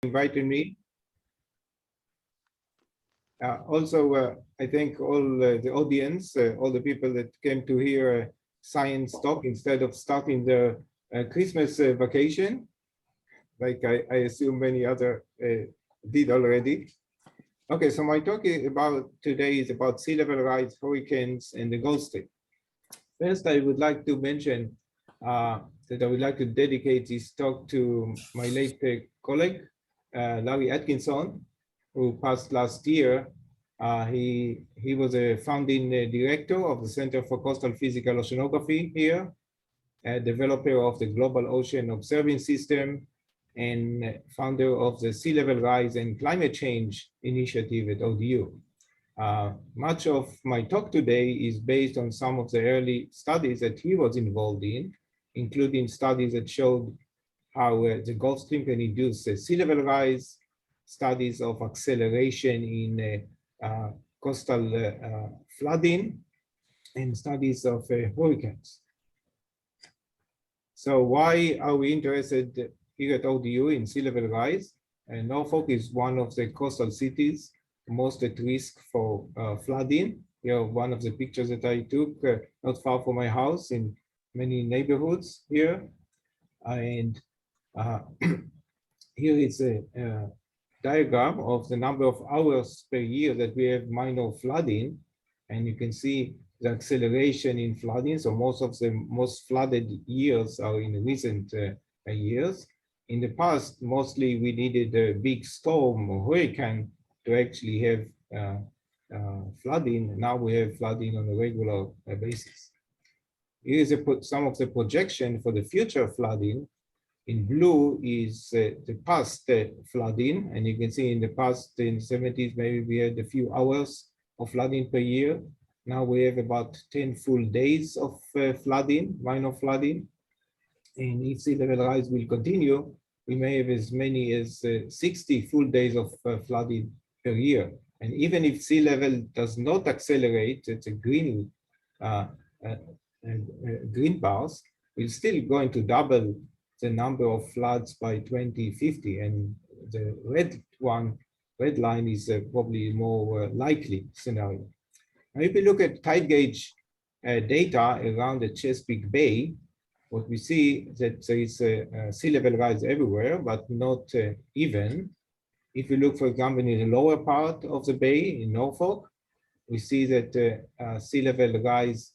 inviting me. Also, I thank all the audience, all the people that came to hear a science talk instead of starting the Christmas vacation, like I assume many other did already. Okay, so my talk today is about sea level rise, hurricanes, and the Gulf Stream. First, I would like to mention that I would like to dedicate this talk to my late colleague, Larry Atkinson, who passed last year. He was a founding director of the Center for Coastal Physical Oceanography here, a developer of the Global Ocean Observing System, and founder of the Sea Level Rise and Climate Change Initiative at ODU. Much of my talk today is based on some of the early studies that he was involved in, including studies that showed how the Gulf Stream can induce sea level rise, studies of acceleration in coastal flooding, and studies of hurricanes. So why are we interested here at ODU in sea level rise? Norfolk is one of the coastal cities most at risk for flooding. Here, one of the pictures that I took not far from my house in many neighborhoods here. And here is a diagram of the number of hours per year that we have minor flooding. And you can see the acceleration in flooding. So most of the most flooded years are in recent years. In the past, mostly we needed a big storm or hurricane to actually have flooding. Now we have flooding on a regular basis. Here is some of the projection for the future flooding. In blue is the past flooding, and you can see in the past, in the 70s, maybe we had a few hours of flooding per year. Now we have about 10 full days of flooding, minor flooding. And if sea level rise will continue, we may have as many as 60 full days of flooding per year. And even if sea level does not accelerate, it's a green green bars, we're still going to double the number of floods by 2050. And the red line is probably more likely scenario. Now, if we look at tide gauge data around the Chesapeake Bay, what we see that there is a sea level rise everywhere, but not even. If you look, for example, in the lower part of the bay in Norfolk, we see that sea level rise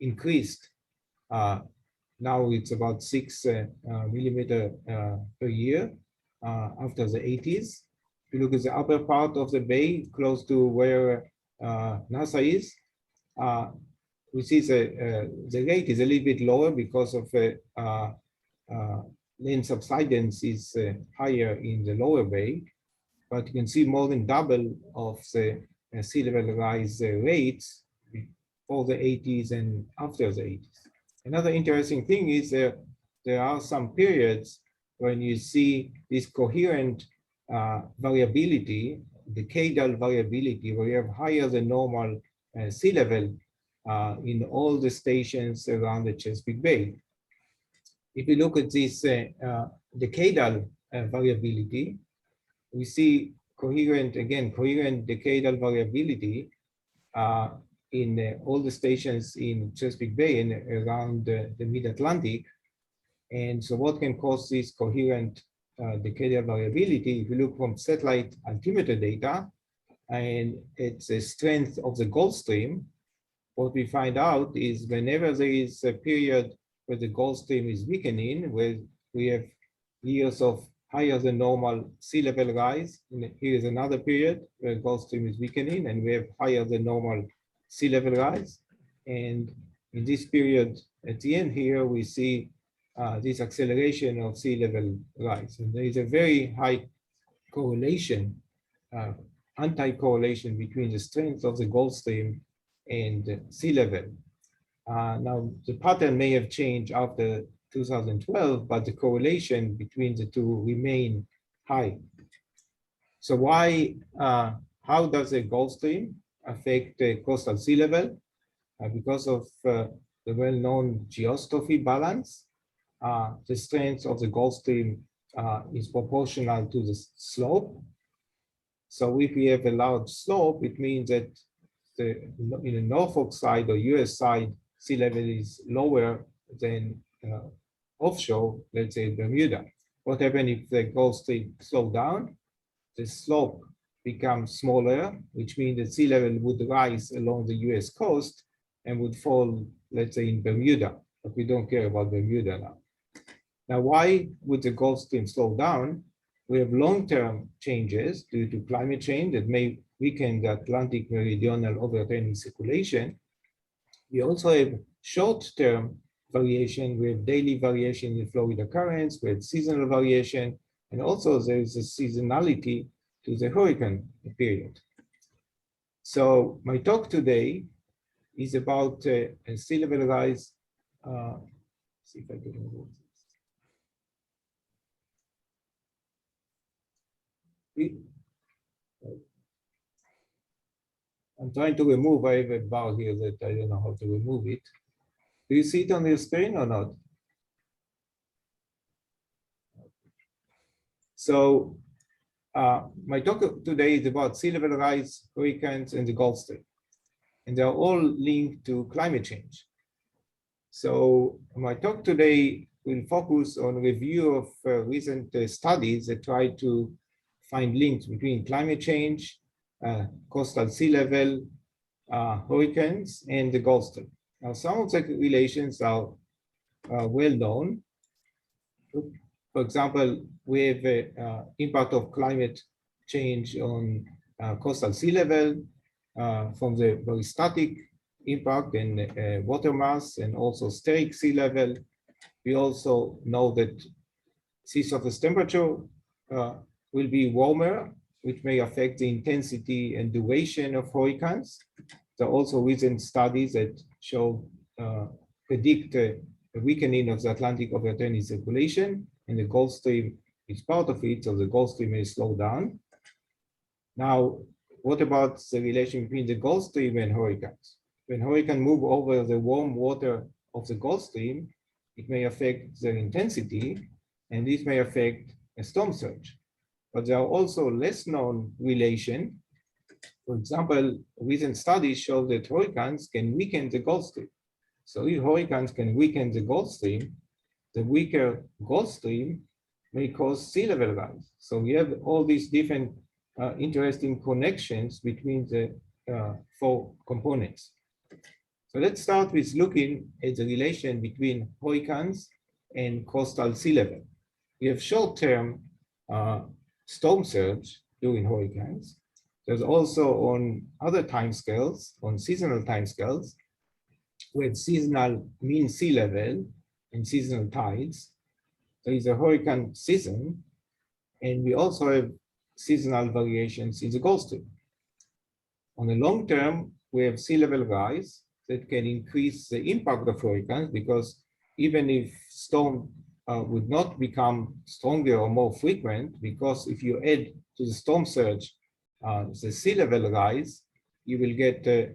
increased. Now it's about 6 millimeter per year after the 80s. If you look at the upper part of the bay, close to where NASA is, we see the rate is a little bit lower because of land subsidence is higher in the lower bay, but you can see more than double of the sea level rise rates before the 80s and after the 80s. Another interesting thing is there are some periods when you see this coherent variability, decadal variability, where you have higher than normal sea level in all the stations around the Chesapeake Bay. If you look at this decadal variability, we see coherent decadal variability in all the stations in Chesapeake Bay and around the mid-Atlantic. And so what can cause this coherent decadal variability? If you look from satellite altimeter data, and it's the strength of the Gulf Stream, what we find out is whenever there is a period where the Gulf Stream is weakening, where we have years of higher than normal sea level rise, and here is another period where Gulf Stream is weakening and we have higher than normal sea level rise. And in this period, at the end here, we see this acceleration of sea level rise. And there is a very high correlation, anti-correlation between the strength of the Gulf Stream and sea level. Now, the pattern may have changed after 2012, but the correlation between the two remain high. So why, how does the Gulf Stream affect the coastal sea level? Because of the well-known geostrophy balance, the strength of the Gulf Stream is proportional to the slope. So if we have a large slope, it means that in the Norfolk side or US side, sea level is lower than offshore, let's say Bermuda. What happens if the Gulf Stream slows down? The slope becomes smaller, which means the sea level would rise along the US coast and would fall, let's say, in Bermuda. But we don't care about Bermuda now. Now, why would the Gulf Stream slow down? We have long-term changes due to climate change that may weaken the Atlantic Meridional overturning circulation. We also have short-term variation. We have daily variation in Florida currents, we have seasonal variation, and also there is a seasonality to the hurricane period. So my talk today is about sea level rise. See if I can remove this. I'm trying to remove, I have a bar here that I don't know how to remove it. Do you see it on your screen or not? So my talk today is about sea level rise, hurricanes, and the Gulf Stream. And they're all linked to climate change. So my talk today will focus on a review of recent studies that try to find links between climate change, coastal sea level, hurricanes, and the Gulf Stream. Now, some of the relations are well known. For example, we have the impact of climate change on coastal sea level from the very static impact and water mass and also steric sea level. We also know that sea surface temperature will be warmer, which may affect the intensity and duration of hurricanes. There are also recent studies that show predict a weakening of the Atlantic overturning circulation, and the Gulf Stream is part of it, so the Gulf Stream may slow down. Now, what about the relation between the Gulf Stream and hurricanes? When hurricanes move over the warm water of the Gulf Stream, it may affect their intensity, and this may affect a storm surge. But there are also less known relations. For example, recent studies show that hurricanes can weaken the Gulf Stream. So if hurricanes can weaken the Gulf Stream, the weaker Gulf Stream may cause sea level rise. So we have all these different interesting connections between the four components. So let's start with looking at the relation between hurricanes and coastal sea level. We have short-term storm surge during hurricanes. There's also on other timescales, on seasonal timescales, with seasonal mean sea level and seasonal tides. There is a hurricane season, and we also have seasonal variations in the Gulf Stream. On the long term, we have sea level rise that can increase the impact of hurricanes, because even if storm would not become stronger or more frequent, because if you add to the storm surge the sea level rise, you will get a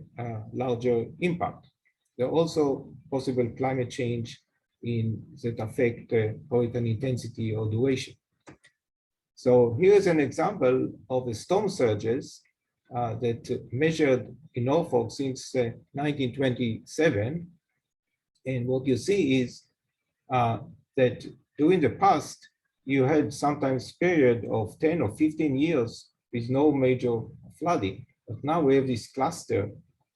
larger impact. There are also possible climate change that affect hurricane intensity or duration. So here is an example of the storm surges that measured in Norfolk since 1927. And what you see is that during the past, you had sometimes period of 10 or 15 years with no major flooding. But now we have this cluster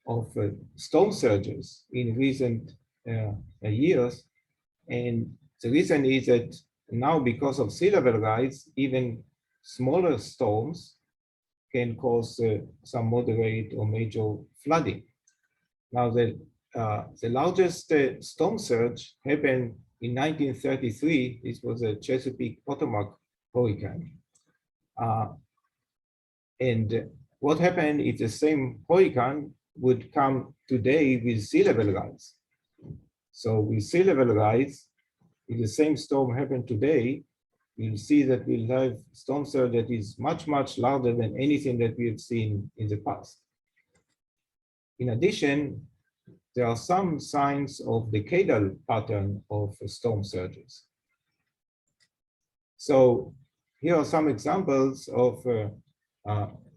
of storm surges in recent years. And the reason is that now, because of sea level rise, even smaller storms can cause some moderate or major flooding. Now, the largest storm surge happened in 1933. This was a Chesapeake Potomac hurricane. And what happened if the same hurricane would come today with sea level rise? So with sea level rise, if the same storm happened today, you'll see that we'll have storm surge that is much, much larger than anything that we have seen in the past. In addition, there are some signs of decadal pattern of storm surges. So here are some examples of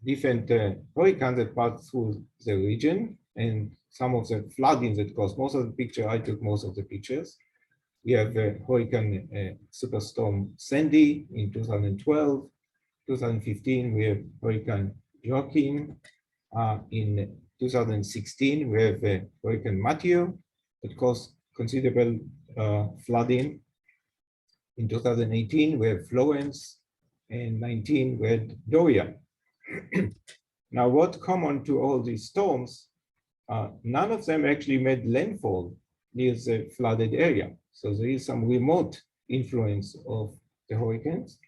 different hurricanes that pass through the region and some of the flooding that caused most of the picture. I took most of the pictures. We have Hurricane Superstorm Sandy in 2012. 2015, we have Hurricane Joaquin. In 2016, we have Hurricane Matthew that caused considerable flooding. In 2018, we have Florence, and 19, we had Dorian. Now, what's common to all these storms, none of them actually made landfall near the flooded area. So there is some remote influence of the hurricanes.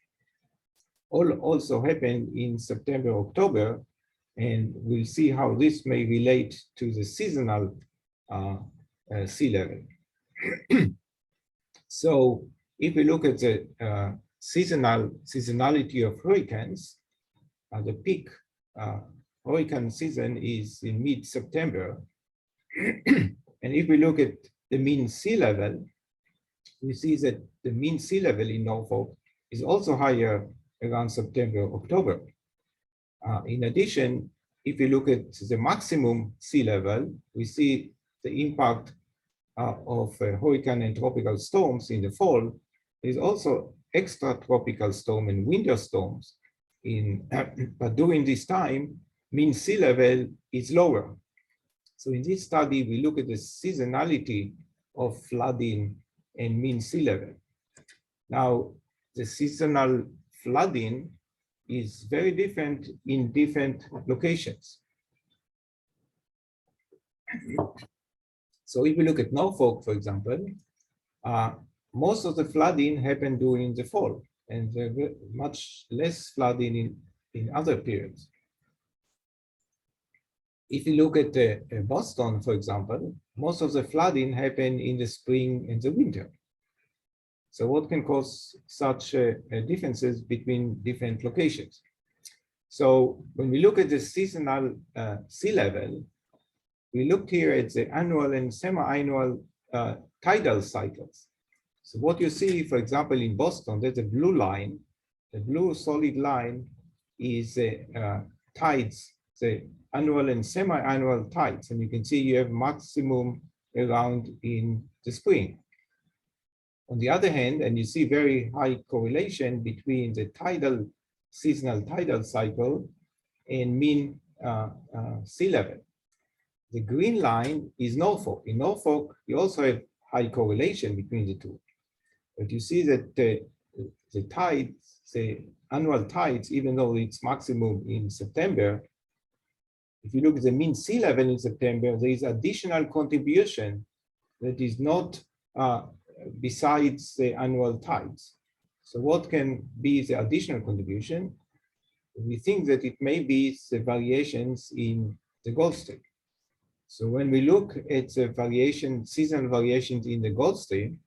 All also happened in September, October, and we'll see how this may relate to the seasonal sea level. So if we look at the seasonality of hurricanes, the peak hurricane season is in mid-September. And if we look at the mean sea level, we see that the mean sea level in Norfolk is also higher around September, October. In addition, if we look at the maximum sea level, we see the impact of hurricane and tropical storms in the fall. There's also extratropical storm and winter storms. But during this time, mean sea level is lower. So in this study, we look at the seasonality of flooding and mean sea level. Now, the seasonal flooding is very different in different locations. So if we look at Norfolk, for example, most of the flooding happened during the fall, and much less flooding in other periods. If you look at Boston, for example, most of the flooding happened in the spring and the winter. So what can cause such differences between different locations? So when we look at the seasonal sea level, we looked here at the annual and semi-annual tidal cycles. So what you see, for example, in Boston, there's a blue line. The blue solid line is tides, the annual and semi-annual tides. And you can see you have maximum around in the spring. On the other hand, and you see very high correlation between the seasonal tidal cycle and mean sea level. The green line is Norfolk. In Norfolk, you also have high correlation between the two. But you see that the tides, the annual tides, even though it's maximum in September, if you look at the mean sea level in September, there is additional contribution that is not besides the annual tides. So what can be the additional contribution? We think that it may be the variations in the Gulf Stream. So when we look at the seasonal variations in the Gulf Stream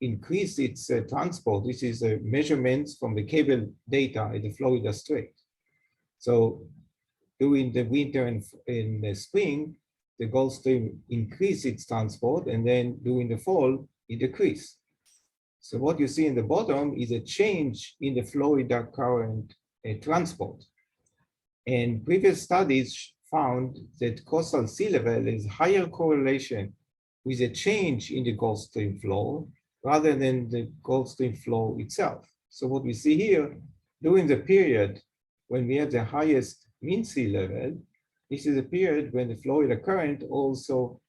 increased its transport. This is measurements from the cable data at the Florida Strait. So during the winter and in the spring, the Gulf Stream increased its transport, and then during the fall, it decreased. So what you see in the bottom is a change in the Florida current transport. And previous studies found that coastal sea level is higher correlation with a change in the Gulf Stream flow rather than the Gulf Stream flow itself. So what we see here, during the period when we have the highest mean sea level, this is a period when the Florida current also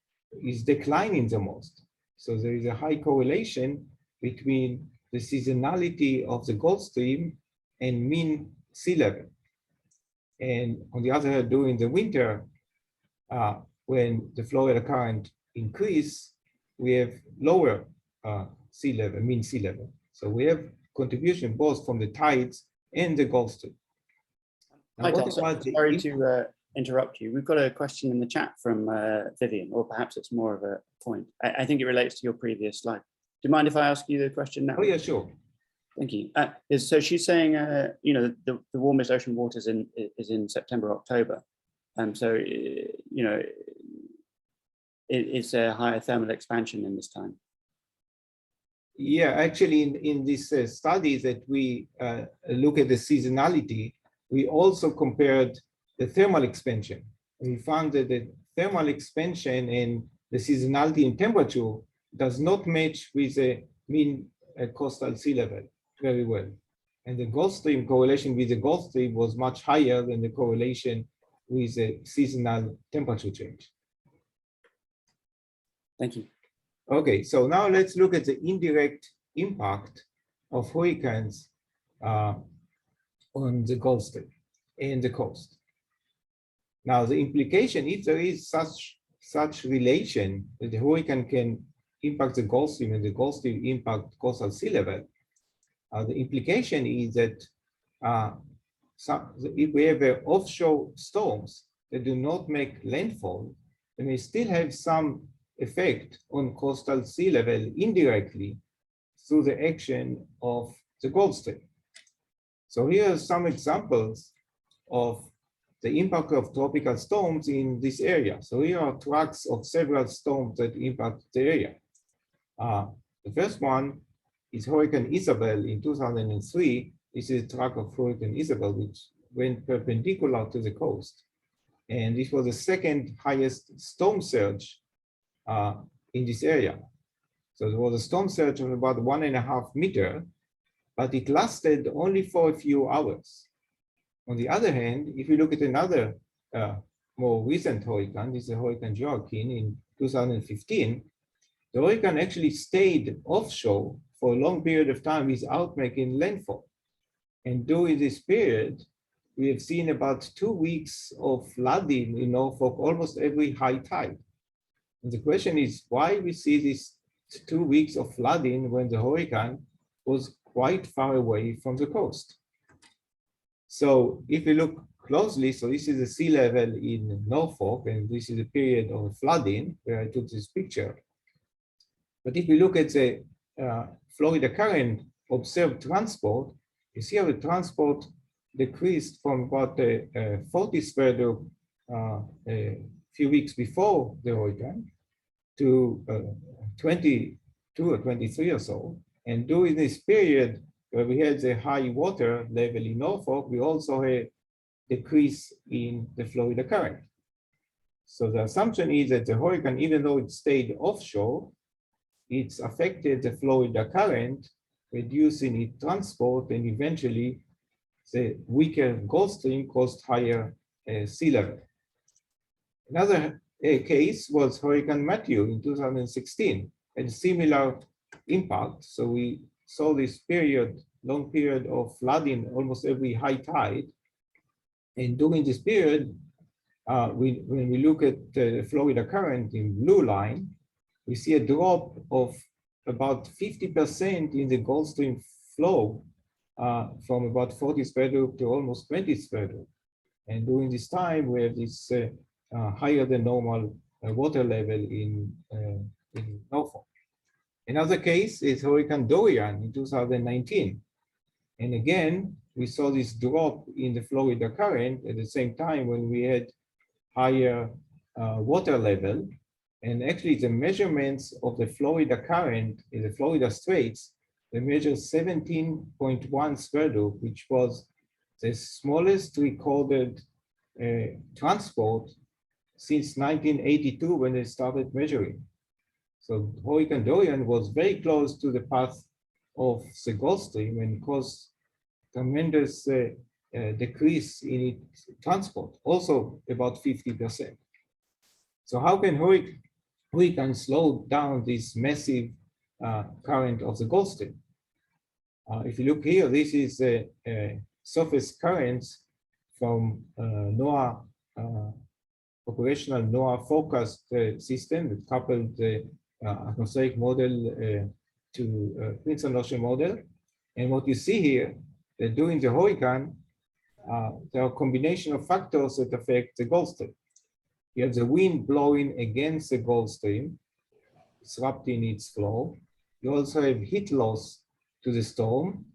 is declining the most. So there is a high correlation between the seasonality of the Gulf Stream and mean sea level. And on the other hand, during the winter, when the Florida current increase, we have lower sea level, mean sea level. So we have contribution both from the tides and the Gulf Stream. Hi, Tal. Sorry to interrupt you. We've got a question in the chat from Vivian, or perhaps it's more of a point. I think it relates to your previous slide. Do you mind if I ask you the question now? Oh, yeah, sure. Thank you. So she's saying, you know, the warmest ocean waters is in September, October. So, you know, is there higher thermal expansion in this time? Yeah, actually, in this study that we look at the seasonality, we also compared the thermal expansion. We found that the thermal expansion and the seasonality in temperature does not match with the mean coastal sea level very well. And the Gulf Stream correlation with the Gulf Stream was much higher than the correlation with the seasonal temperature change. Thank you. Okay, so now let's look at the indirect impact of hurricanes on the Gulf Stream and the coast. Now, the implication, if there is such relation that the hurricane can impact the Gulf Stream and the Gulf Stream impact coastal sea level, the implication is that if we have offshore storms that do not make landfall, then we still have some effect on coastal sea level indirectly through the action of the Gulf Stream. So here are some examples of the impact of tropical storms in this area. So here are tracks of several storms that impact the area. The first one is Hurricane Isabel in 2003. This is a track of Hurricane Isabel, which went perpendicular to the coast. And this was the second highest storm surge in this area. So there was a storm surge of about 1.5 meters, but it lasted only for a few hours. On the other hand, if you look at another more recent hurricane, this is Hurricane Joaquin in 2015, the hurricane actually stayed offshore for a long period of time without making landfall. And during this period, we have seen about 2 weeks of flooding in Norfolk almost every high tide. And the question is why we see these 2 weeks of flooding when the hurricane was quite far away from the coast. So if we look closely, so this is the sea level in Norfolk, and this is a period of flooding where I took this picture. But if we look at the Florida current observed transport, you see how the transport decreased from about 40 sphere a few weeks before the hurricane to 22 or 23 or so. And during this period where we had the high water level in Norfolk, we also had a decrease in the Florida current. So the assumption is that the hurricane, even though it stayed offshore, it's affected the Florida current, reducing its transport, and eventually the weaker Gulf Stream caused higher sea level. Another case was Hurricane Matthew in 2016, had a similar impact. So we saw this long period of flooding almost every high tide. And during this period, when we look at the Florida current in blue line, we see a drop of about 50% in the Gulf Stream flow from about 40 sphere to almost 20 sphere. And during this time, we have this higher than normal water level in Norfolk. Another case is Hurricane Dorian in 2019. And again, we saw this drop in the Florida current at the same time when we had higher water level. And actually the measurements of the Florida current in the Florida Straits, they measured 17.1 sphere, which was the smallest recorded transport since 1982 when they started measuring. So Hurricane Dorian was very close to the path of the Gulf Stream and caused tremendous decrease in its transport, also about 50%. So how can hurricane slow down this massive current of the Gulf Stream? If you look here, this is surface currents from NOAA, operational NOAA forecast system that coupled the atmospheric model to Princeton Ocean model. And what you see here, that during the hurricane, there are a combination of factors that affect the Gulf Stream. You have the wind blowing against the Gulf Stream, disrupting its flow. You also have heat loss to the storm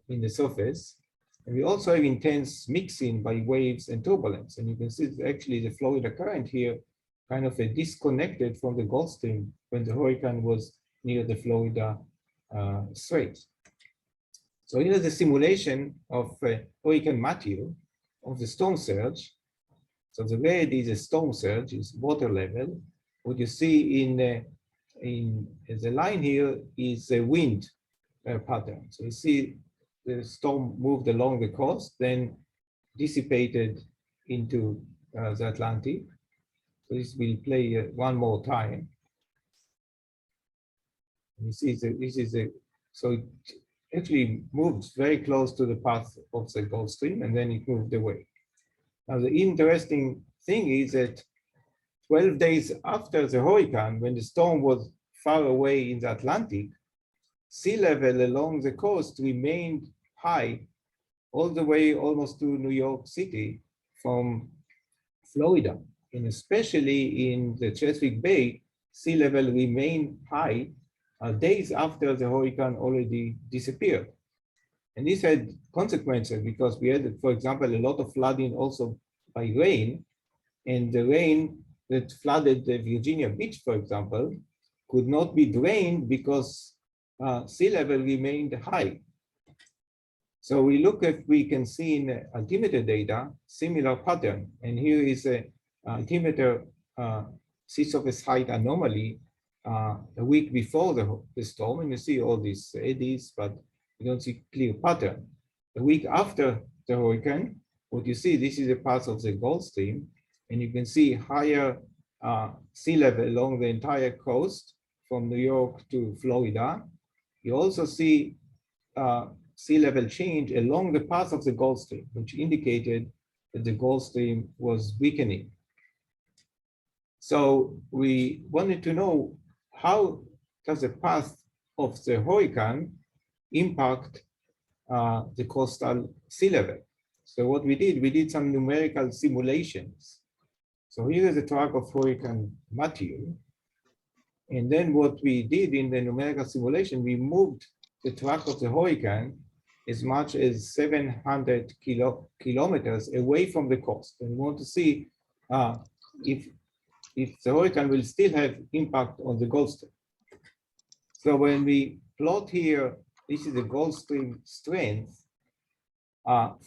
in the surface. And we also have intense mixing by waves and turbulence. And you can see that actually the Florida current here kind of disconnected from the Gulf Stream when the hurricane was near the Florida straits. So here is a simulation of Hurricane Matthew of the storm surge. So the red is a storm surge, is water level. What you see in the line here is a wind pattern. So you see the storm moved along the coast, then dissipated into the Atlantic. So this will play one more time. You see, so it actually moves very close to the path of the Gulf Stream, and then it moved away. Now, the interesting thing is that 12 days after the hurricane, when the storm was far away in the Atlantic, sea level along the coast remained high all the way almost to New York City from Florida. And especially in the Chesapeake Bay, sea level remained high days after the hurricane already disappeared. And this had consequences because we had, for example, a lot of flooding also by rain, and the rain that flooded the Virginia Beach, for example, could not be drained because sea level remained high. So we look if we can see in altimeter data similar pattern, and here is a altimeter sea surface height anomaly a week before the storm, and you see all these eddies, but you don't see clear pattern. A week after the hurricane, what you see, this is a part of the Gulf Stream, and you can see higher sea level along the entire coast from New York to Florida. You also see sea level change along the path of the Gulf Stream, which indicated that the Gulf Stream was weakening. So we wanted to know how does the path of the hurricane impact the coastal sea level. So what we did some numerical simulations. So here is the track of Hurricane Matthew. And then what we did in the numerical simulation, we moved the track of the hurricane as much as 700 kilometers away from the coast. And we want to see if the hurricane will still have impact on the Gulf Stream. So when we plot here, this is the Gulf Stream strength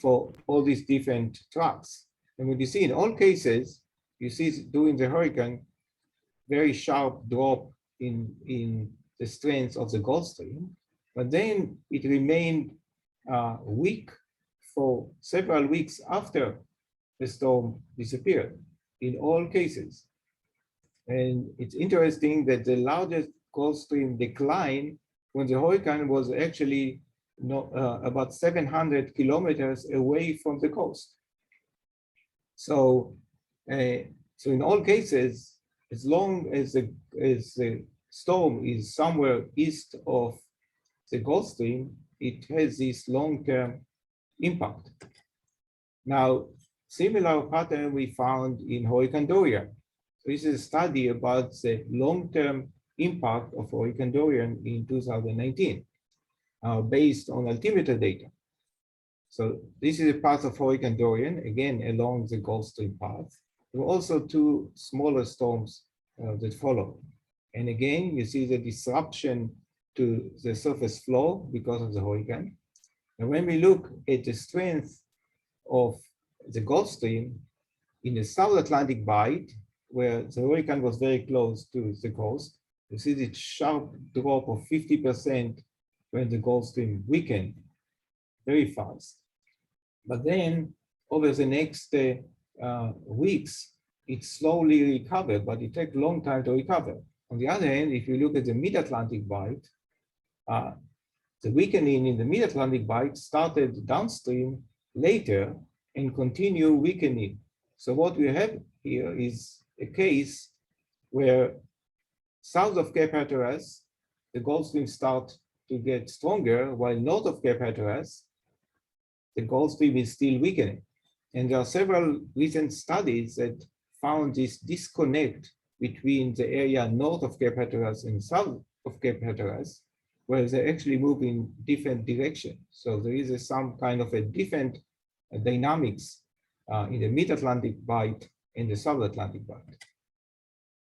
for all these different tracks. And what you see in all cases, you see during the hurricane, very sharp drop in the strength of the Gulf Stream, but then it remained weak for several weeks after the storm disappeared in all cases. And it's interesting that the largest Gulf Stream decline when the hurricane was actually about 700 kilometers away from the coast. So, so in all cases, as long as the storm is somewhere east of the Gulf Stream, it has this long-term impact. Now, similar pattern we found in Hurricane Dorian. So this is a study about the long-term impact of Hurricane Dorian in 2019, based on altimeter data. So this is a path of Hurricane Dorian, again, along the Gulf Stream path. There were also two smaller storms that follow. And again, you see the disruption to the surface flow because of the hurricane. And when we look at the strength of the Gulf Stream in the South Atlantic bight, where the hurricane was very close to the coast, you see the sharp drop of 50% when the Gulf Stream weakened very fast. But then over the next weeks, it slowly recovered, but it takes a long time to recover. On the other hand, if you look at the mid-Atlantic bight, the weakening in the mid-Atlantic bight started downstream later and continue weakening. So what we have here is a case where south of Cape Hatteras, the Gulf Stream starts to get stronger, while north of Cape Hatteras, the Gulf Stream is still weakening. And there are several recent studies that found this disconnect between the area north of Cape Hatteras and south of Cape Hatteras, where they actually move in different directions. So there is some kind of a different dynamics in the mid-Atlantic bight and the South Atlantic bight.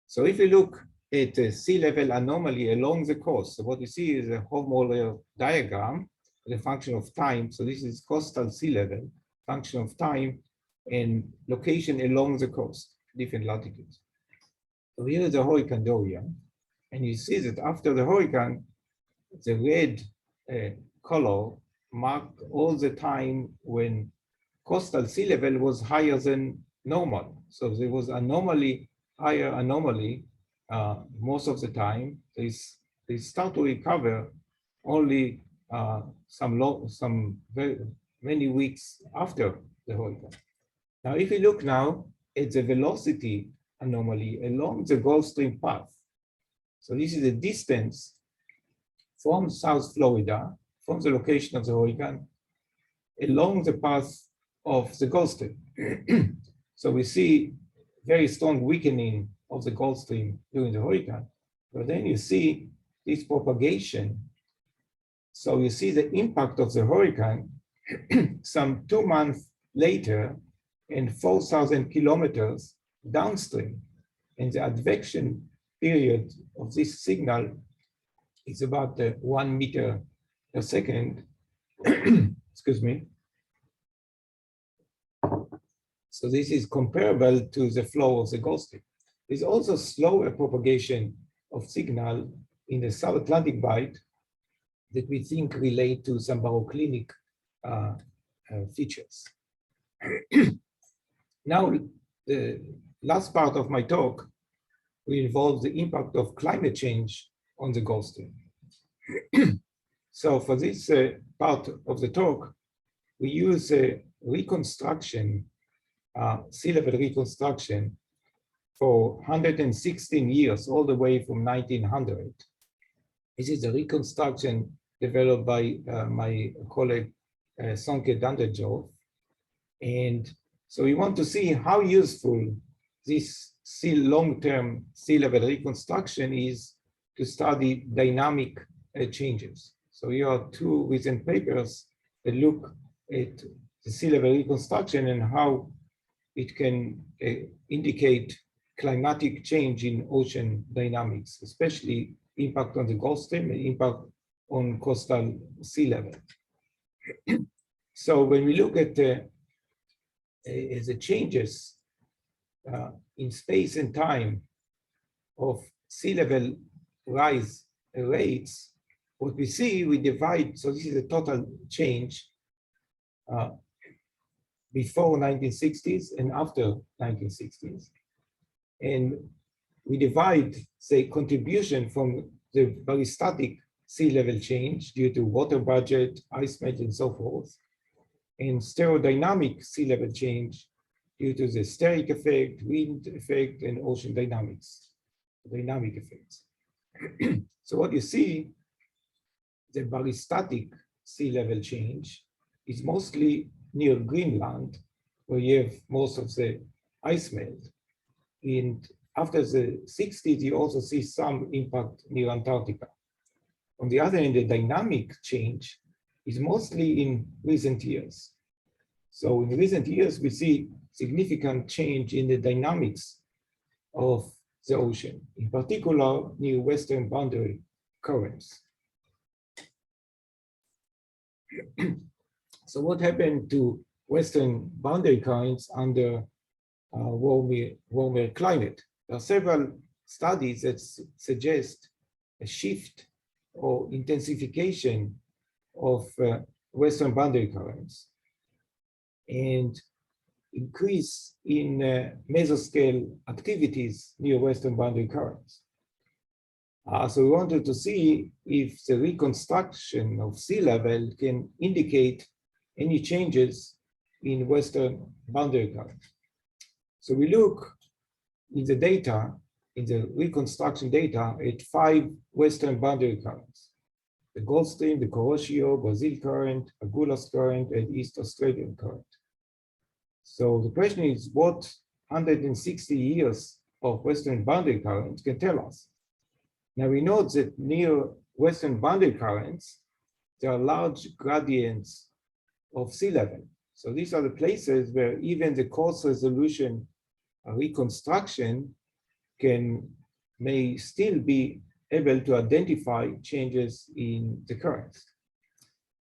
So if you look at a sea level anomaly along the coast. So what you see is a Hofmöller diagram, the function of time. So this is coastal sea level, function of time, and location along the coast, different latitudes. So here is the hurricane Dorian, and you see that after the hurricane, the red color marked all the time when coastal sea level was higher than normal. So there was higher anomaly most of the time. They start to recover only many weeks after the hurricane. Now, if you look now at the velocity anomaly along the Gulf Stream path, so this is the distance from South Florida, from the location of the hurricane, along the path of the Gulf Stream. So we see very strong weakening of the Gulf Stream during the hurricane, but then you see this propagation. So you see the impact of the hurricane some 2 months later and 4,000 kilometers downstream. And the advection period of this signal is about 1 meter per second. Excuse me. So this is comparable to the flow of the Gulf Stream. There's also slower propagation of signal in the South Atlantic bight that we think relate to some baroclinic features. Now, the last part of my talk will involve the impact of climate change on the Gulf Stream. So for this part of the talk, we use reconstruction, sea level reconstruction for 116 years, all the way from 1900. This is a reconstruction developed by my colleague Sonke Danderjov. And so we want to see how useful this long-term sea level reconstruction is to study dynamic changes. So here are 2 recent papers that look at the sea level reconstruction and how it can indicate climatic change in ocean dynamics, especially impact on the Gulf Stream and impact on coastal sea level. So when we look at the changes in space and time of sea level rise rates, what we see, we divide, so this is the total change before 1960s and after 1960s. And we divide, say, contribution from the very static sea level change due to water budget, ice melt, and so forth, and stereodynamic sea level change due to the steric effect, wind effect, and ocean dynamics, dynamic effects. So what you see, the barystatic sea level change is mostly near Greenland, where you have most of the ice melt. And after the 60s, you also see some impact near Antarctica. On the other hand, the dynamic change is mostly in recent years. So in recent years, we see significant change in the dynamics of the ocean, in particular near western boundary currents. So what happened to western boundary currents under warmer climate? There are several studies that suggest a shift or intensification of western boundary currents and increase in mesoscale activities near western boundary currents. So we wanted to see if the reconstruction of sea level can indicate any changes in western boundary currents. So we look in the data, in the reconstruction data, at 5 western boundary currents: the Gulf Stream, the Kuroshio, Brazil current, Agulhas current, and East Australian current. So the question is, what 160 years of western boundary currents can tell us? Now we know that near western boundary currents, there are large gradients of sea level. So these are the places where even the coarse resolution reconstruction can may still be able to identify changes in the currents.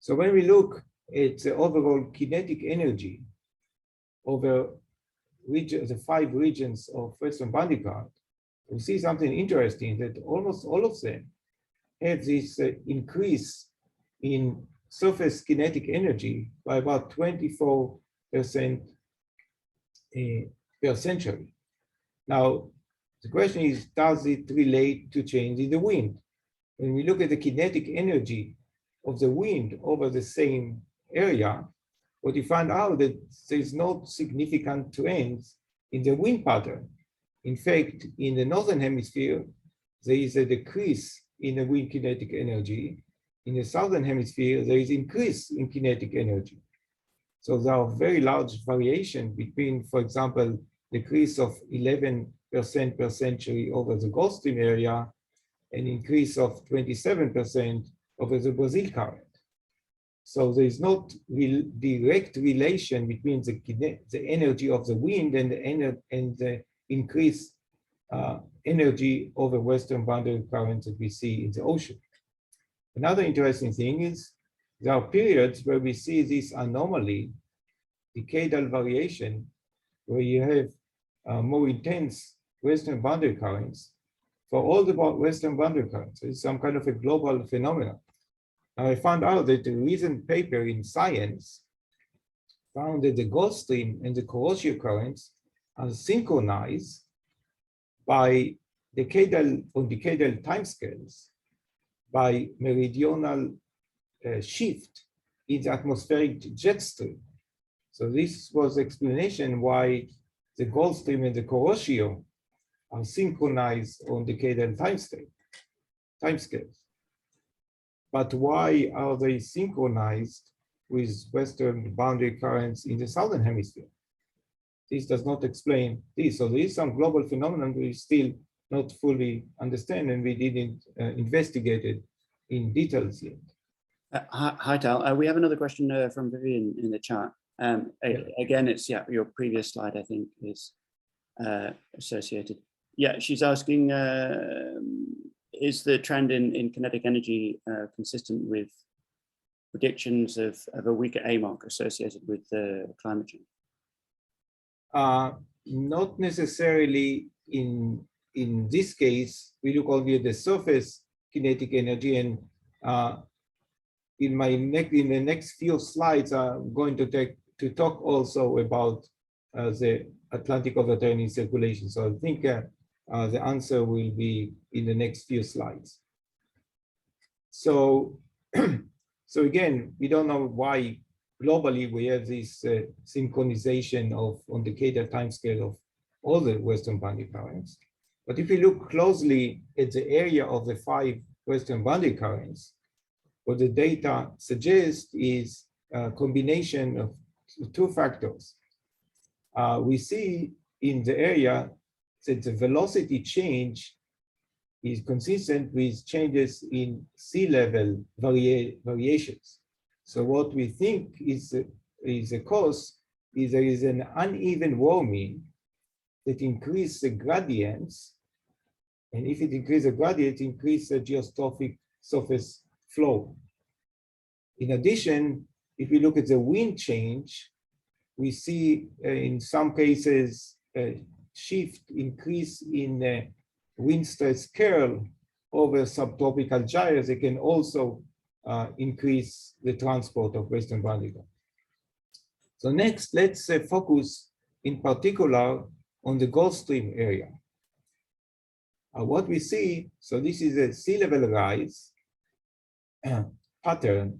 So when we look at the overall kinetic energy over the 5 regions of western boundary current, we see something interesting, that almost all of them have this increase in surface kinetic energy by about 24% per century. Now, the question is, does it relate to change in the wind? When we look at the kinetic energy of the wind over the same area, what you find out that there's no significant trends in the wind pattern. In fact, in the northern hemisphere, there is a decrease in the wind kinetic energy. In the southern hemisphere, there is increase in kinetic energy. So there are very large variation between, for example, decrease of 11% per century over the Gulf Stream area, an increase of 27% over the Brazil current. So there is not direct relation between the energy of the wind and the increased energy over western boundary currents that we see in the ocean. Another interesting thing is there are periods where we see this anomaly, decadal variation, where you have more intense western boundary currents for all the western boundary currents. It's some kind of a global phenomenon. Now, I found out that a recent paper in Science found that the Gulf Stream and the Kuroshio currents are synchronized by decadal timescales by meridional shift in the atmospheric jet stream. So this was the explanation why the Gulf Stream and the Kuroshio are synchronized on decadal timescales. But why are they synchronized with western boundary currents in the southern hemisphere? This does not explain this. So there is some global phenomenon we still not fully understand, and we didn't investigate it in details yet. Hi, Tal. We have another question from Vivian in the chat. Again, it's your previous slide, I think, is associated. Yeah, she's asking, is the trend in kinetic energy consistent with predictions of a weaker AMOC associated with climate change? Not necessarily in this case. We look only at the surface kinetic energy, and in the next few slides, I'm going to talk also about the Atlantic overturning circulation. So I think the answer will be in the next few slides. So, so again, we don't know why globally we have this synchronization on decadal timescale of all the western boundary currents. But if you look closely at the area of the 5 western boundary currents, what the data suggests is a combination of 2 factors. We see in the area that the velocity change is consistent with changes in sea level variations. So what we think is a cause is there is an uneven warming that increases the gradients, and if it increases the gradient, it increases the geostrophic surface flow. In addition, if we look at the wind change, we see in some cases a increase in wind stress curl over subtropical gyres. They can also increase the transport of western boundary current. So next, let's focus in particular on the Gulf Stream area. What we see, so this is a sea level rise pattern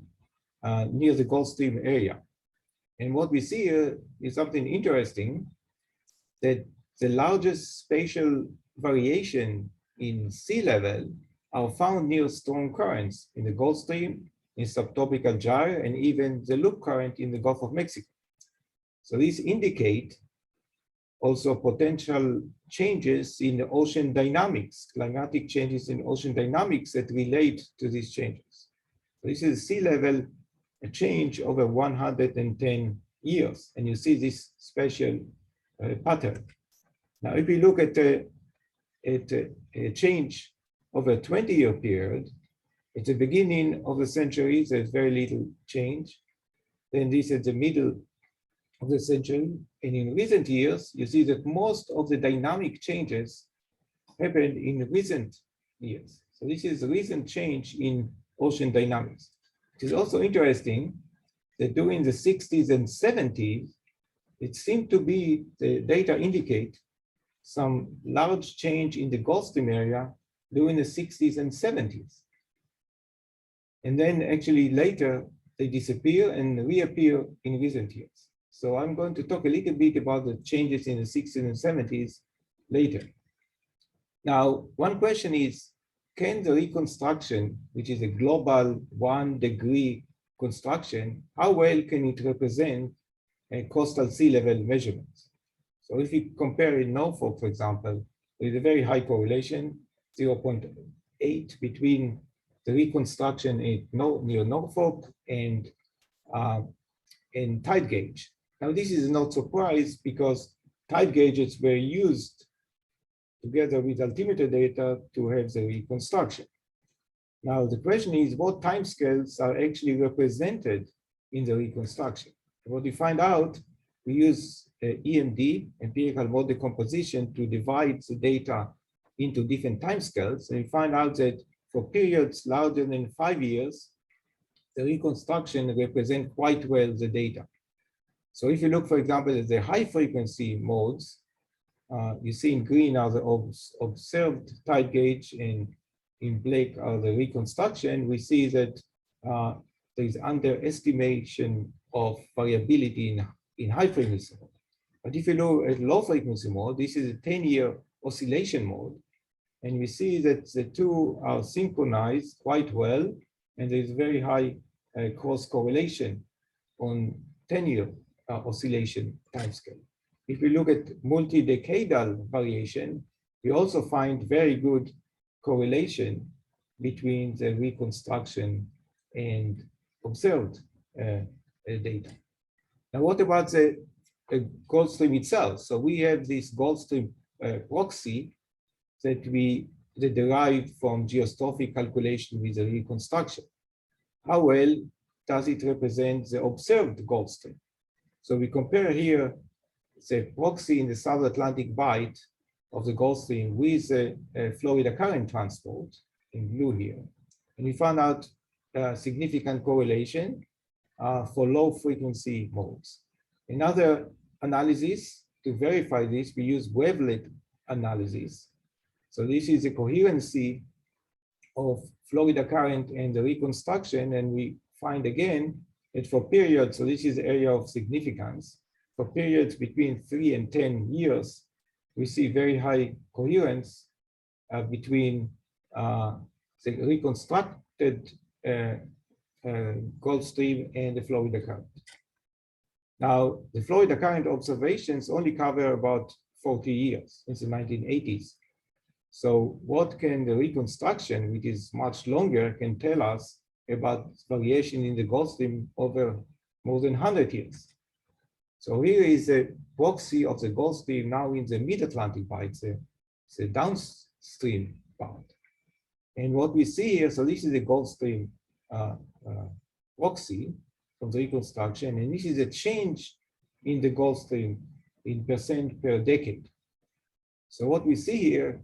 near the Gulf Stream area. And what we see here is something interesting, that the largest spatial variation in sea level are found near strong currents in the Gulf Stream, in subtropical gyre, and even the loop current in the Gulf of Mexico. So these indicate also potential changes in the ocean dynamics, climatic changes in ocean dynamics that relate to these changes. So this is sea level change over 110 years, and you see this spatial pattern. Now, if we look at at a change over a 20-year period. At the beginning of the century, there's very little change. Then this at the middle of the century. And in recent years, you see that most of the dynamic changes happened in recent years. So this is a recent change in ocean dynamics. It is also interesting that during the 60s and 70s, it seemed to be, the data indicate some large change in the Gulf Stream area during the 60s and 70s. And then actually later, they disappear and reappear in recent years. So I'm going to talk a little bit about the changes in the 60s and 70s later. Now, one question is, can the reconstruction, which is a global 1 degree construction, how well can it represent a coastal sea level measurements? So if you compare in Norfolk, for example, with a very high correlation, 0.8 between the reconstruction near Norfolk and tide gauge. Now, this is not surprise because tide gauges were used together with altimeter data to have the reconstruction. Now, the question is, what timescales are actually represented in the reconstruction? What we find out, we use EMD, empirical mode decomposition, to divide the data into different timescales. And we find out that for periods larger than 5 years, the reconstruction represents quite well the data. So if you look, for example, at the high frequency modes, you see in green are the observed tide gauge, and in black are the reconstruction. We see that there is underestimation of variability in high frequency mode. But if you look at low frequency mode, this is a 10-year oscillation mode. And we see that the two are synchronized quite well, and there is very high cross correlation on 10-year oscillation timescale. If we look at multi-decadal variation, we also find very good correlation between the reconstruction and observed data. Now, what about the Gulf Stream itself? So we have this Gulf Stream proxy that derived from geostrophic calculation with the reconstruction. How well does it represent the observed Gulf Stream? So we compare here the proxy in the South Atlantic bight of the Gulf Stream with the Florida current transport in blue here. And we found out significant correlation for low frequency modes. Another analysis to verify this, we use wavelet analysis. So this is the coherency of Florida current and the reconstruction, and we find again that for periods, so this is the area of significance, for periods between 3 and 10 years, we see very high coherence between the reconstructed Gulf Stream and the Florida current. Now, the Florida current observations only cover about 40 years, since the 1980s. So what can the reconstruction, which is much longer, can tell us about variation in the Gulf Stream over more than 100 years? So here is a proxy of the Gulf Stream now in the mid-Atlantic bight, the downstream part. And what we see here, so this is the Gulf Stream proxy from the reconstruction, and this is a change in the Gulf Stream in percent per decade. So what we see here,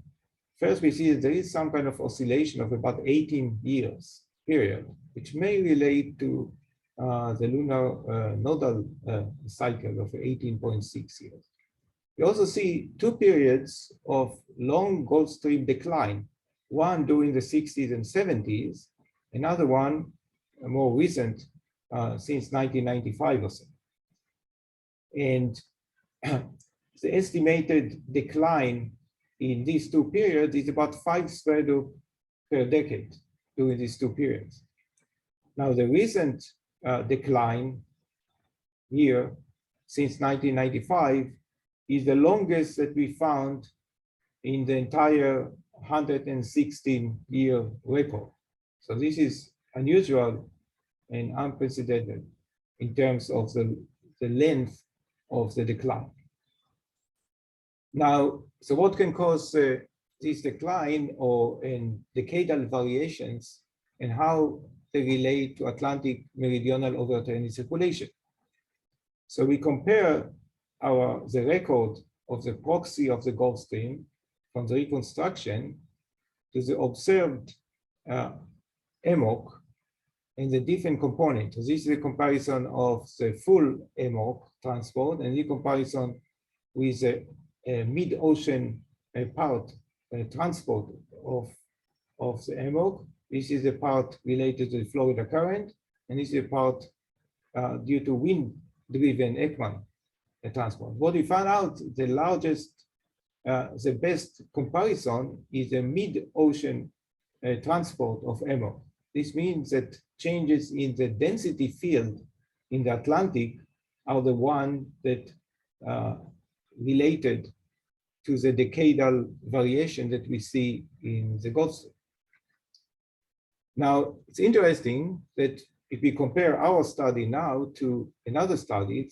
first we see that there is some kind of oscillation of about 18 years period, which may relate to the lunar nodal cycle of 18.6 years. We also see two periods of long Gulf Stream decline, one during the 60s and 70s, another one more recent since 1995 or so. And the estimated decline in these two periods is about 5 straddle per decade during these two periods. Now, the recent decline here since 1995 is the longest that we found in the entire 116-year record. So this is unusual and unprecedented in terms of the length of the decline. Now, so what can cause the this decline or in decadal variations and how they relate to Atlantic meridional overturning circulation. So we compare the record of the proxy of the Gulf Stream from the reconstruction to the observed AMOC and the different components. So this is a comparison of the full AMOC transport and the comparison with the mid-ocean part transport of the AMOC. This is the part related to the Florida current, and this is the part due to wind-driven Ekman transport. What we found out, the largest, the best comparison is the mid-ocean transport of AMOC. This means that changes in the density field in the Atlantic are the one that related to the decadal variation that we see in the Gulf Stream. Now, it's interesting that if we compare our study now to another study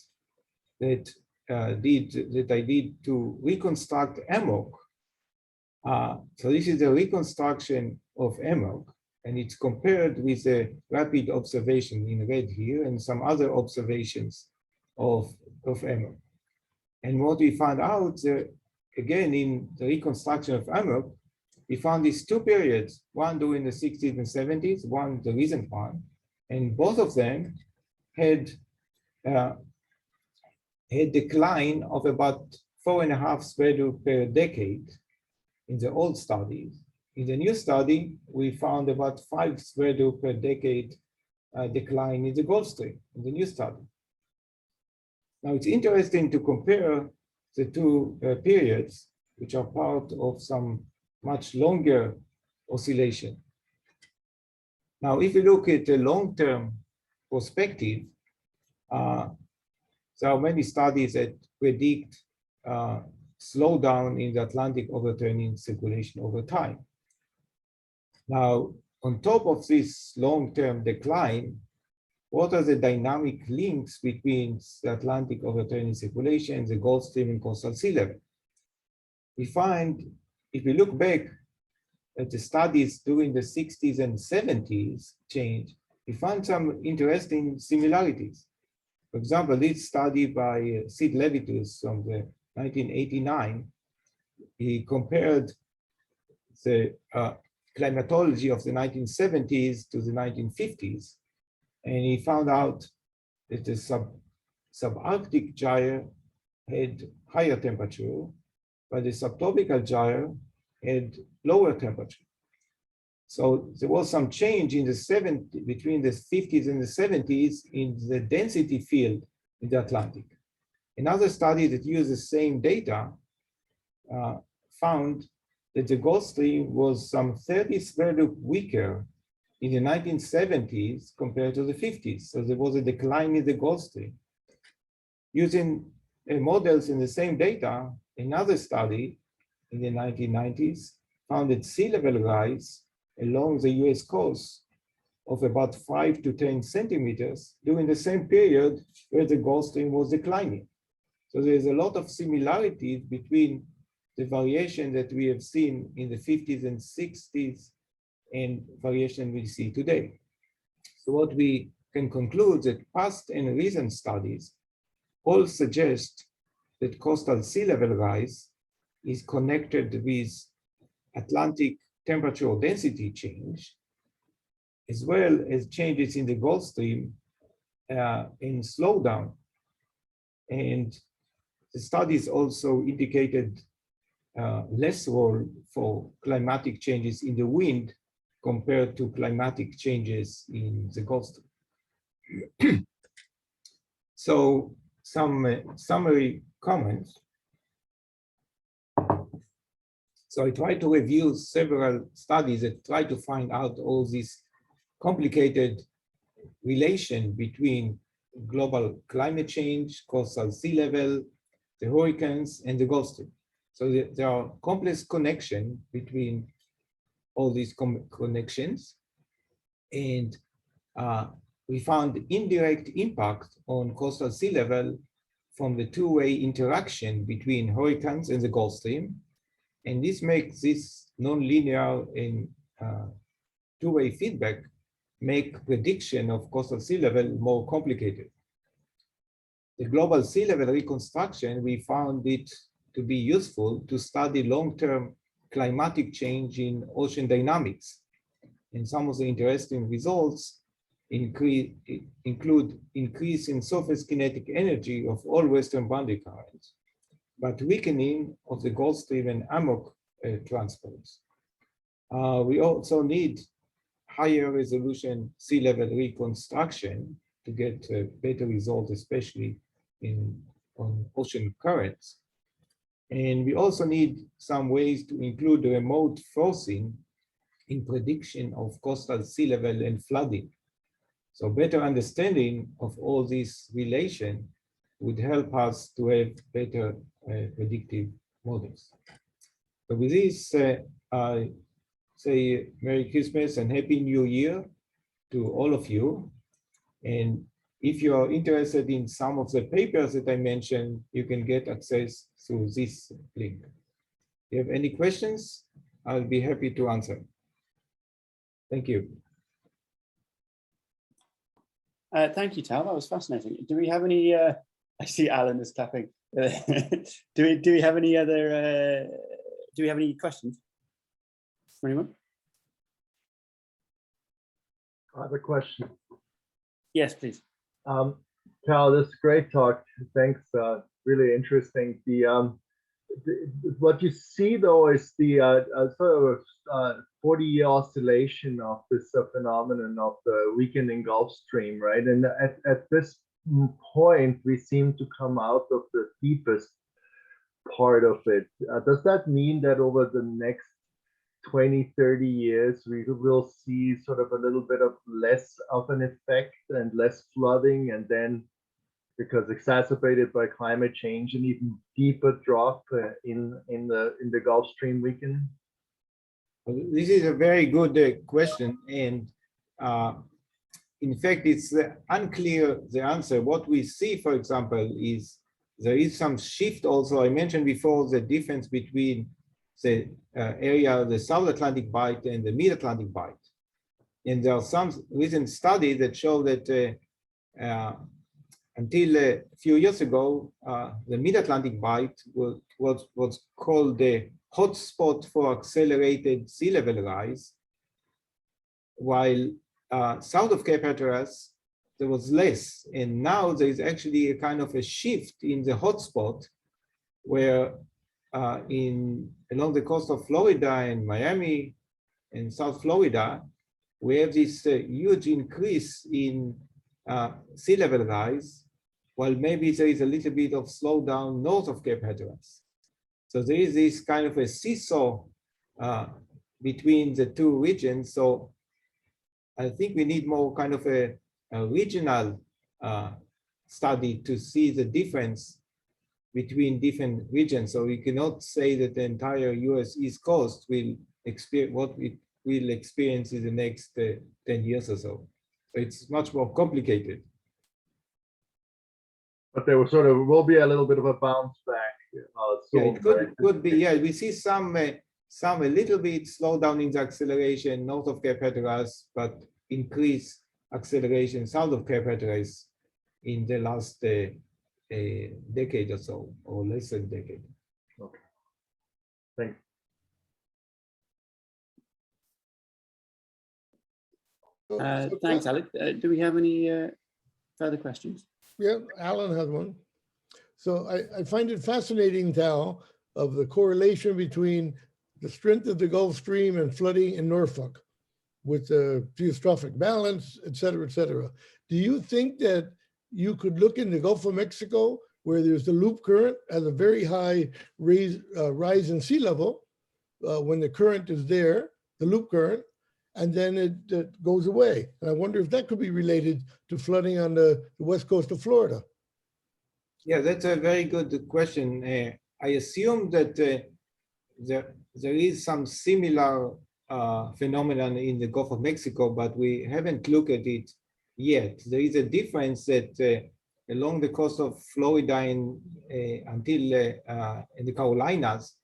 that I did to reconstruct AMOC. So this is the reconstruction of AMOC, and it's compared with the rapid observation in red here and some other observations of AMOC. And what we found out, again, in the reconstruction of AMOC, we found these two periods, one during the 60s and 70s, one the recent one, and both of them had a decline of about 4.5 SVEDU per decade in the old studies. In the new study, we found about 5 SVEDU per decade decline in the Gulf Stream in the new study. Now, it's interesting to compare the two periods, which are part of some much longer oscillation. Now, if you look at the long-term perspective, there are many studies that predict slowdown in the Atlantic overturning circulation over time. Now, on top of this long-term decline, what are the dynamic links between the Atlantic overturning circulation, the Gulf Stream, and coastal sea level? We find, if we look back at the studies during the 60s and 70s change, we found some interesting similarities. For example, this study by Sid Levitus from the 1989, he compared the climatology of the 1970s to the 1950s, and he found out that the subarctic gyre had higher temperature, but the subtropical gyre had lower temperature. So there was some change in the between the 50s and the 70s in the density field in the Atlantic. Another study that used the same data found that the Gulf Stream was some 30 SVEDU weaker in the 1970s compared to the 50s. So there was a decline in the Gulf Stream. Using models in the same data, another study in the 1990s found that sea level rise along the US coast of about 5 to 10 centimeters during the same period where the Gulf Stream was declining. So there's a lot of similarities between the variation that we have seen in the 50s and 60s and variation we see today. So what we can conclude that past and recent studies all suggest that coastal sea level rise is connected with Atlantic temperature or density change, as well as changes in the Gulf Stream in slowdown. And the studies also indicated less role for climatic changes in the wind compared to climatic changes in the Gulf Stream. So some summary comments. So I tried to review several studies that try to find out all this complicated relation between global climate change, coastal sea level, the hurricanes, and the Gulf Stream. So there are complex connections between all these connections. And we found indirect impact on coastal sea level from the two-way interaction between hurricanes and the Gulf Stream. And this makes this nonlinear and two-way feedback make prediction of coastal sea level more complicated. The global sea level reconstruction, we found it to be useful to study long-term climatic change in ocean dynamics. And some of the interesting results include increase in surface kinetic energy of all western boundary currents, but weakening of the Gulf Stream and AMOC transports. We also need higher resolution sea level reconstruction to get better results, especially on ocean currents. And we also need some ways to include remote forcing in prediction of coastal sea level and flooding. So better understanding of all these relations would help us to have better predictive models. So with this, I say Merry Christmas and Happy New Year to all of you. And if you are interested in some of the papers that I mentioned, you can get access through this link. If you have any questions, I'll be happy to answer. Thank you. Thank you, Tal. That was fascinating. Do we have any? I see Alan is clapping. Do we have any other? Do we have any questions for anyone? I have a question. Yes, please. Tal, this is a great talk. Thanks. Really interesting. What you see though is the sort of 40-year oscillation of this phenomenon of the weakening Gulf Stream, right? And at this point, we seem to come out of the deepest part of it. Does that mean that over the next 20, 30 years, we will see sort of a little bit of less of an effect and less flooding, and then because exacerbated by climate change, an even deeper drop in the Gulf Stream weakening? This is a very good question, and in fact, it's unclear the answer. What we see, for example, is there is some shift also. I mentioned before the difference between the area, the South Atlantic Bight and the Mid-Atlantic Bight. And there are some recent studies that show that until a few years ago, the Mid-Atlantic Bight was called the hotspot for accelerated sea level rise, while south of Cape Hatteras, there was less. And now there is actually a kind of a shift in the hotspot where along the coast of Florida and Miami and South Florida, we have this huge increase in sea level rise, while maybe there is a little bit of slowdown north of Cape Hatteras. So there is this kind of a seesaw between the two regions. So I think we need more kind of a regional study to see the difference between different regions. So we cannot say that the entire US East Coast will experience what it will experience in the next 10 years or so. So it's much more complicated. But there will be a little bit of a bounce back. Yeah, it could be. Yeah, we see some a little bit slowdown in the acceleration north of Cape Hatteras, but increase acceleration south of Cape Hatteras in the last decade or so, or less than a decade. Okay. Thanks. Thanks, Alex. Do we have any further questions? Yeah, Alan has one. So I find it fascinating, Tal, of the correlation between the strength of the Gulf Stream and flooding in Norfolk with the geostrophic balance, et cetera, et cetera. Do you think that you could look in the Gulf of Mexico where there's the loop current has a very high rise in sea level when the current is there, the loop current, and then it goes away. And I wonder if that could be related to flooding on the west coast of Florida. Yeah, that's a very good question. I assume that there is some similar phenomenon in the Gulf of Mexico, but we haven't looked at it yet. There is a difference that along the coast of Florida until in the Carolinas,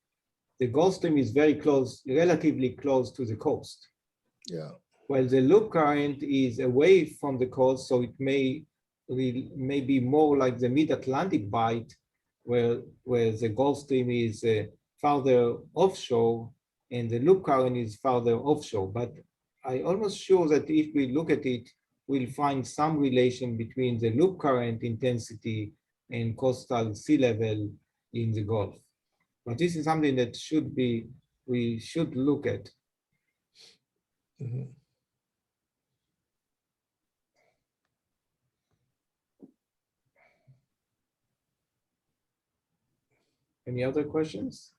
the Gulf Stream is very close, relatively close to the coast. Yeah. While the loop current is away from the coast, so it may be more like the mid-Atlantic bight, where the Gulf Stream is farther offshore and the loop current is farther offshore. But I'm almost sure that if we look at it, we'll find some relation between the loop current intensity and coastal sea level in the Gulf. But this is something that we should look at. Mm-hmm. Any other questions?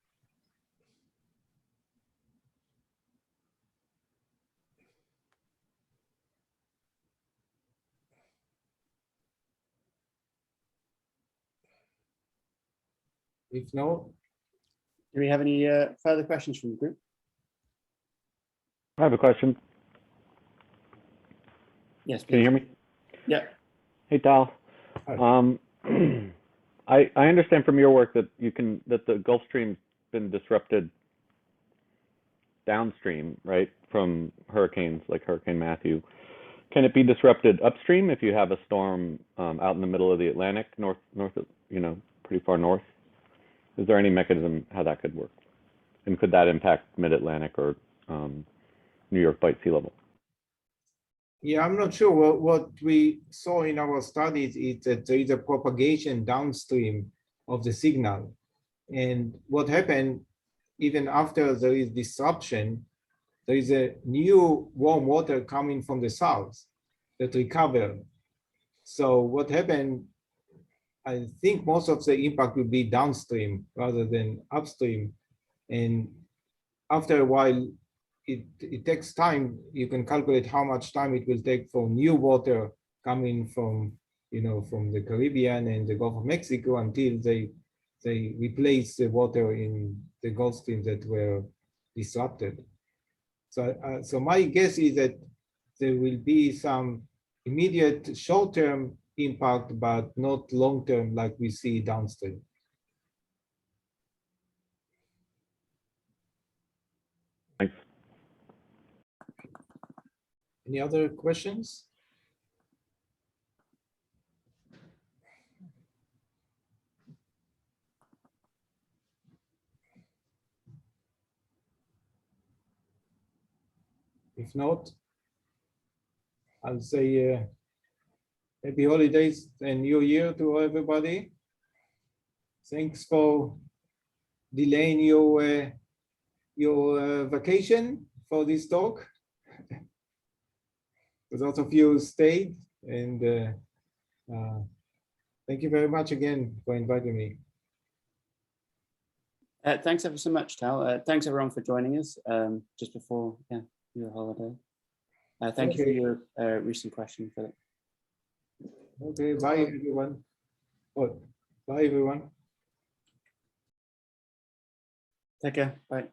If no, Do we have any further questions from the group? I have a question. Yes, Can you hear me? Yeah. Hey, Tal. Hi. I understand from your work that the Gulf Stream's been disrupted downstream, right, from hurricanes like Hurricane Matthew. Can it be disrupted upstream if you have a storm out in the middle of the Atlantic, north, pretty far north? Is there any mechanism how that could work? And could that impact mid-Atlantic or New York bight sea level? Yeah, I'm not sure. What we saw in our studies is that there is a propagation downstream of the signal. And what happened, even after there is disruption, there is a new warm water coming from the south that recovered. So what happened, I think most of the impact will be downstream rather than upstream. And after a while, it takes time. You can calculate how much time it will take for new water coming from, from the Caribbean and the Gulf of Mexico until they replace the water in the Gulf Stream that were disrupted. So my guess is that there will be some immediate short-term impact, but not long-term like we see downstream. Thanks. Any other questions? If not, I'll say happy holidays and New Year to everybody. Thanks for delaying your vacation for this talk. A lot of you stayed, and thank you very much again for inviting me. Thanks ever so much, Tal. Thanks everyone for joining us just before your holiday. Thank you for your recent question, Philip. Okay, bye everyone. Oh, bye everyone. Take care. Bye.